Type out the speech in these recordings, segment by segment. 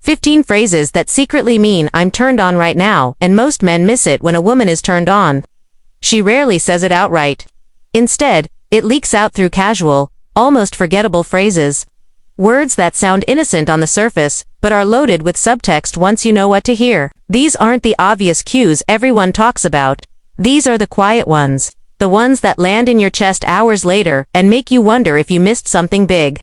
15 phrases that secretly mean I'm turned on right now, and most men miss it when a woman is turned on. She rarely says it outright. Instead, it leaks out through casual, almost forgettable phrases. Words that sound innocent on the surface, but are loaded with subtext once you know what to hear. These aren't the obvious cues everyone talks about. These are the quiet ones. The ones that land in your chest hours later and make you wonder if you missed something big.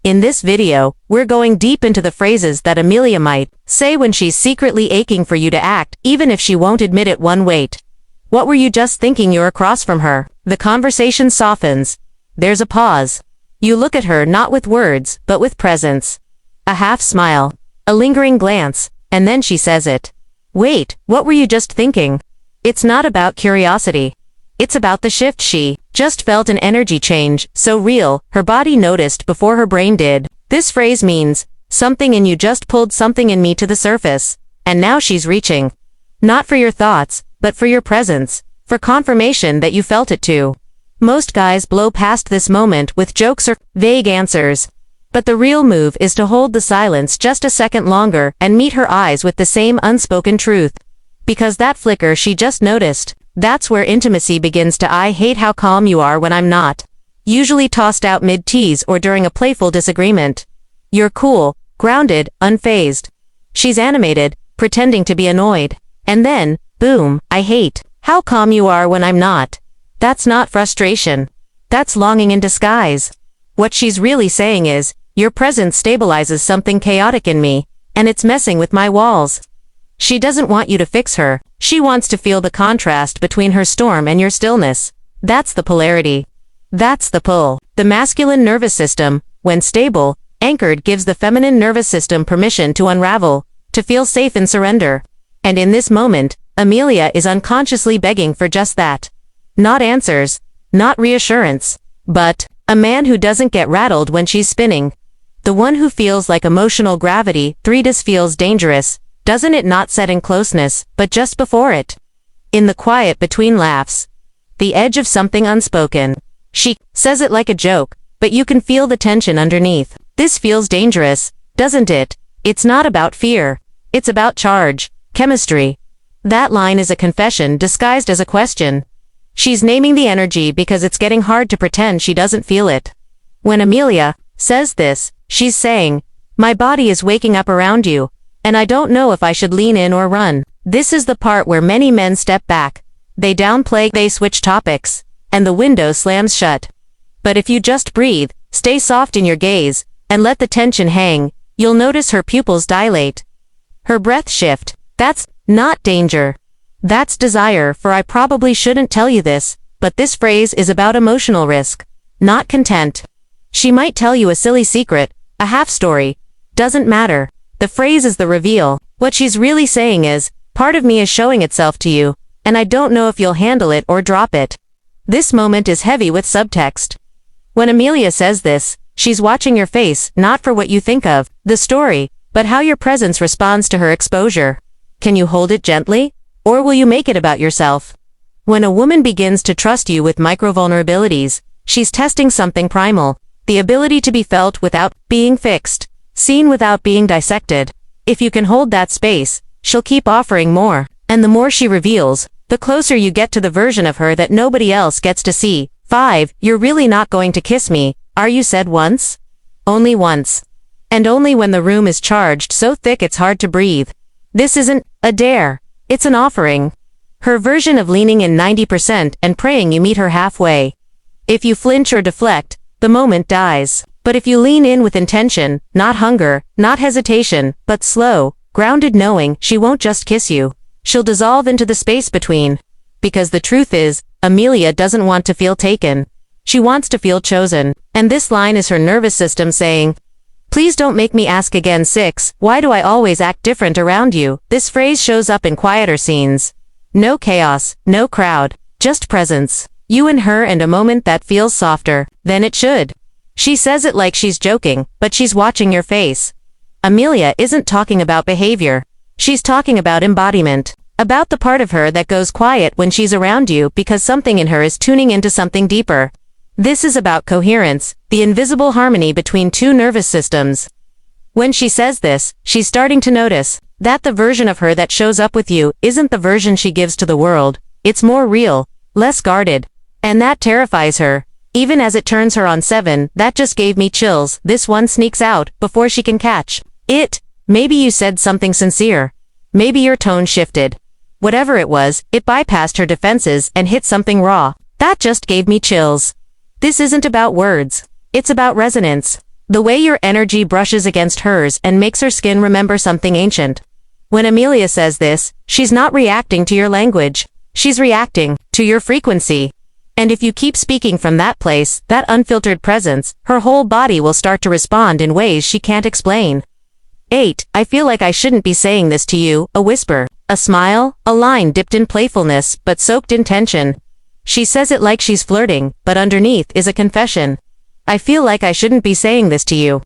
In this video, we're going deep into the phrases that Amelia might say when she's secretly aching for you to act, even if she won't admit it. Wait. What were you just thinking? You're across from her. The conversation softens. There's a pause. You look at her not with words, but with presence. A half smile. A lingering glance, and then she says it. Wait, what were you just thinking? It's not about curiosity. It's about the shift. She just felt an energy change, so real, her body noticed before her brain did. This phrase means, something in you just pulled something in me to the surface, and now she's reaching. Not for your thoughts, but for your presence, for confirmation that you felt it too. Most guys blow past this moment with jokes or vague answers. But the real move is to hold the silence just a second longer and meet her eyes with the same unspoken truth. Because that flicker she just noticed, that's where intimacy begins to. I hate how calm you are when I'm not. Usually tossed out mid-tease or during a playful disagreement. You're cool, grounded, unfazed. She's animated, pretending to be annoyed. And then, boom, I hate how calm you are when I'm not. That's not frustration. That's longing in disguise. What she's really saying is, your presence stabilizes something chaotic in me, and it's messing with my walls. She doesn't want you to fix her. She wants to feel the contrast between her storm and your stillness. That's the polarity. That's the pull. The masculine nervous system, when stable, anchored, gives the feminine nervous system permission to unravel, to feel safe and surrender. And in this moment, Amelia is unconsciously begging for just that. Not answers, not reassurance, but a man who doesn't get rattled when she's spinning. The one who feels like emotional gravity. 3. This feels dangerous, doesn't it? Not set in closeness, but just before it. In the quiet between laughs. The edge of something unspoken. She says it like a joke, but you can feel the tension underneath. This feels dangerous, doesn't it? It's not about fear. It's about charge, chemistry. That line is a confession disguised as a question. She's naming the energy because it's getting hard to pretend she doesn't feel it. When Amelia says this, she's saying, my body is waking up around you, and I don't know if I should lean in or run. This is the part where many men step back. They downplay, they switch topics, and the window slams shut. But if you just breathe, stay soft in your gaze, and let the tension hang, you'll notice her pupils dilate. Her breath shift. That's not danger. That's desire. For I probably shouldn't tell you this, but this phrase is about emotional risk, not content. She might tell you a silly secret, a half story. Doesn't matter. The phrase is the reveal. What she's really saying is, part of me is showing itself to you, and I don't know if you'll handle it or drop it. This moment is heavy with subtext. When Amelia says this, she's watching your face, not for what you think of the story, but how your presence responds to her exposure. Can you hold it gently? Or will you make it about yourself? When a woman begins to trust you with micro-vulnerabilities, she's testing something primal, the ability to be felt without being fixed, seen without being dissected. If you can hold that space, she'll keep offering more. And the more she reveals, the closer you get to the version of her that nobody else gets to see. 5. You're really not going to kiss me, are you? Said once? Only once. And only when the room is charged so thick it's hard to breathe. This isn't a dare. It's an offering. Her version of leaning in 90% and praying you meet her halfway. If you flinch or deflect, the moment dies. But if you lean in with intention, not hunger, not hesitation, but slow, grounded knowing, she won't just kiss you. She'll dissolve into the space between. Because the truth is, Amelia doesn't want to feel taken. She wants to feel chosen. And this line is her nervous system saying, please don't make me ask again. 6. Why do I always act different around you? This phrase shows up in quieter scenes. No chaos, no crowd, just presence. You and her and a moment that feels softer than it should. She says it like she's joking, but she's watching your face. Amelia isn't talking about behavior. She's talking about embodiment. About the part of her that goes quiet when she's around you because something in her is tuning into something deeper. This is about coherence, the invisible harmony between two nervous systems. When she says this, she's starting to notice that the version of her that shows up with you isn't the version she gives to the world. It's more real, less guarded. And that terrifies her. Even as it turns her on 7, that just gave me chills. This one sneaks out before she can catch it. Maybe you said something sincere. Maybe your tone shifted. Whatever it was, it bypassed her defenses and hit something raw. That just gave me chills. This isn't about words. It's about resonance. The way your energy brushes against hers and makes her skin remember something ancient. When Amelia says this, she's not reacting to your language. She's reacting to your frequency. And if you keep speaking from that place, that unfiltered presence, her whole body will start to respond in ways she can't explain. 8. I feel like I shouldn't be saying this to you, a whisper, a smile, a line dipped in playfulness but soaked in tension. She says it like she's flirting, but underneath is a confession. I feel like I shouldn't be saying this to you.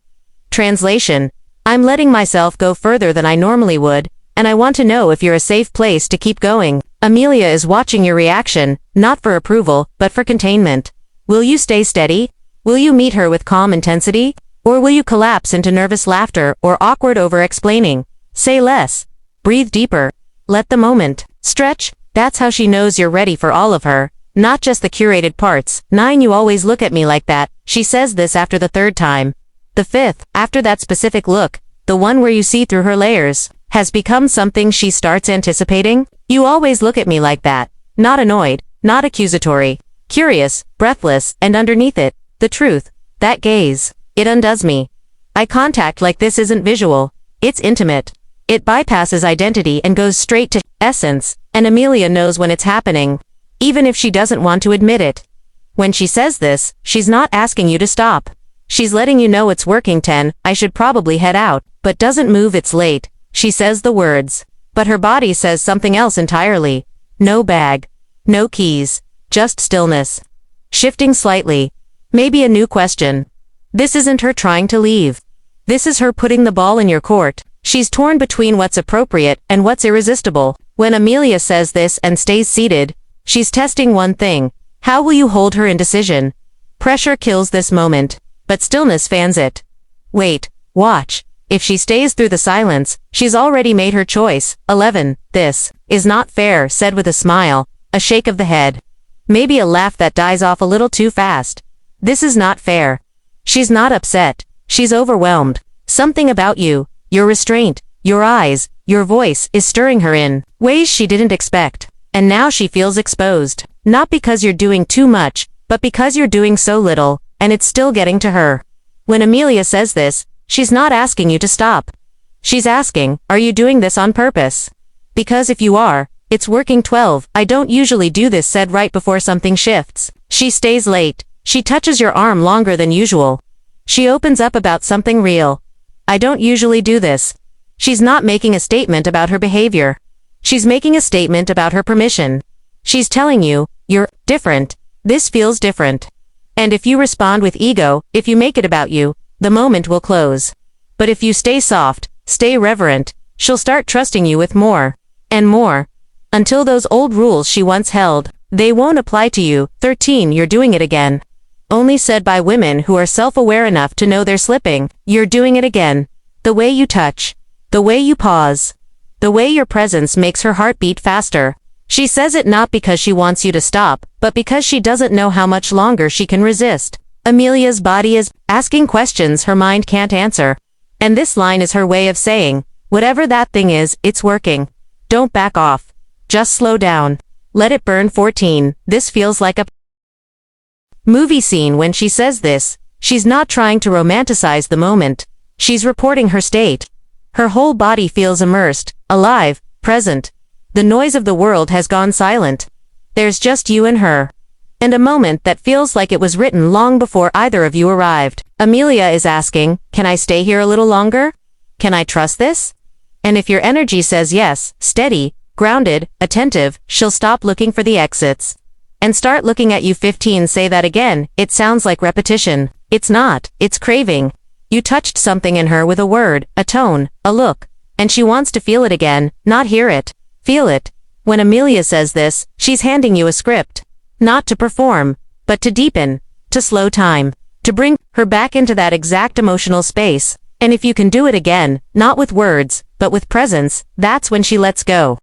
Translation: I'm letting myself go further than I normally would, and I want to know if you're a safe place to keep going. Amelia is watching your reaction, not for approval, but for containment. Will you stay steady? Will you meet her with calm intensity? Or will you collapse into nervous laughter or awkward over-explaining? Say less. Breathe deeper. Let the moment stretch. That's how she knows you're ready for all of her, not just the curated parts. 9. You always look at me like that. She says this after the 3rd time. The 5th, after that specific look, the one where you see through her layers, has become something she starts anticipating. You always look at me like that. Not annoyed, not accusatory, curious, breathless, and underneath it, the truth. That gaze. It undoes me. Eye contact like this isn't visual. It's intimate. It bypasses identity and goes straight to essence, and Amelia knows when it's happening, even if she doesn't want to admit it. When she says this, she's not asking you to stop. She's letting you know it's working. 10. I should probably head out, but doesn't move. It's late. She says the words, but her body says something else entirely. No bag. No keys. Just stillness. Shifting slightly. Maybe a new question. This isn't her trying to leave. This is her putting the ball in your court. She's torn between what's appropriate and what's irresistible. When Amelia says this and stays seated, she's testing one thing. How will you hold her indecision? Pressure kills this moment, but stillness fans it. Wait, watch. If she stays through the silence, she's already made her choice. 11. This is not fair, said with a smile, a shake of the head. Maybe a laugh that dies off a little too fast. This is not fair. She's not upset. She's overwhelmed. Something about you, your restraint, your eyes, your voice is stirring her in ways she didn't expect. And now she feels exposed. Not because you're doing too much, but because you're doing so little, and it's still getting to her. When Amelia says this, she's not asking you to stop. She's asking, are you doing this on purpose? Because if you are, it's working. 12. I don't usually do this, said right before something shifts. She stays late. She touches your arm longer than usual. She opens up about something real. I don't usually do this. She's not making a statement about her behavior. She's making a statement about her permission. She's telling you, you're different. This feels different. And if you respond with ego, if you make it about you, the moment will close. But if you stay soft, stay reverent, she'll start trusting you with more and more, until those old rules she once held, they won't apply to you. 13. You're doing it again. Only said by women who are self-aware enough to know they're slipping. You're doing it again. The way you touch, the way you pause, the way your presence makes her heart beat faster. She says it not because she wants you to stop, but because she doesn't know how much longer she can resist. Amelia's body is asking questions her mind can't answer. And this line is her way of saying, whatever that thing is, it's working. Don't back off. Just slow down. Let it burn. 14. This feels like a movie scene. When she says this, she's not trying to romanticize the moment. She's reporting her state. Her whole body feels immersed, alive, present. The noise of the world has gone silent. There's just you and her. And a moment that feels like it was written long before either of you arrived. Amelia is asking, can I stay here a little longer? Can I trust this? And if your energy says yes, steady, grounded, attentive, she'll stop looking for the exits and start looking at you. 15. Say that again. It sounds like repetition. It's not. It's craving. You touched something in her with a word, a tone, a look, and she wants to feel it again, not hear it. Feel it. When Amelia says this, she's handing you a script. Not to perform, but to deepen, to slow time, to bring her back into that exact emotional space. And if you can do it again, not with words, but with presence, that's when she lets go.